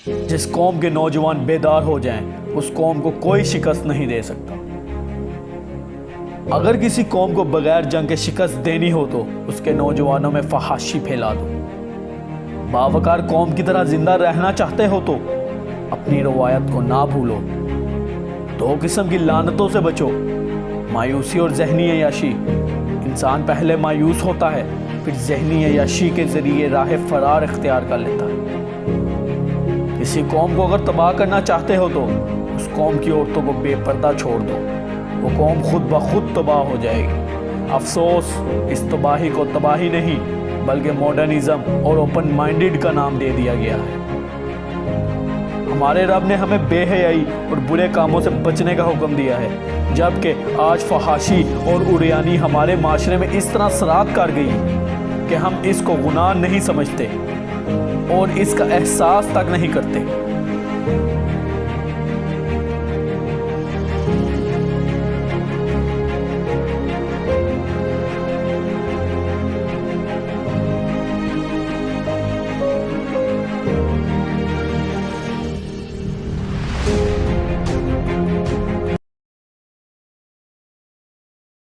جس قوم کے نوجوان بیدار ہو جائیں اس قوم کو کوئی شکست نہیں دے سکتا۔ اگر کسی قوم کو بغیر جنگ کے شکست دینی ہو تو اس کے نوجوانوں میں فحاشی پھیلا دو۔ باوقار قوم کی طرح زندہ رہنا چاہتے ہو تو اپنی روایت کو نہ بھولو۔ دو قسم کی لعنتوں سے بچو، مایوسی اور ذہنی عیاشی۔ انسان پہلے مایوس ہوتا ہے، پھر ذہنی عیاشی کے ذریعے راہ فرار اختیار کر لیتا ہے۔ کسی قوم کو اگر تباہ کرنا چاہتے ہو تو اس قوم کی عورتوں کو بے پردہ چھوڑ دو، وہ قوم خود بخود تباہ ہو جائے گی۔ افسوس، اس تباہی کو تباہی نہیں بلکہ ماڈرنزم اور اوپن مائنڈڈ کا نام دے دیا گیا ہے۔ ہمارے رب نے ہمیں بے حیائی اور برے کاموں سے بچنے کا حکم دیا ہے، جبکہ آج فحاشی اور عریانی ہمارے معاشرے میں اس طرح سرات کر گئی کہ ہم اس کو گناہ نہیں سمجھتے اور اس کا احساس تک نہیں کرتے۔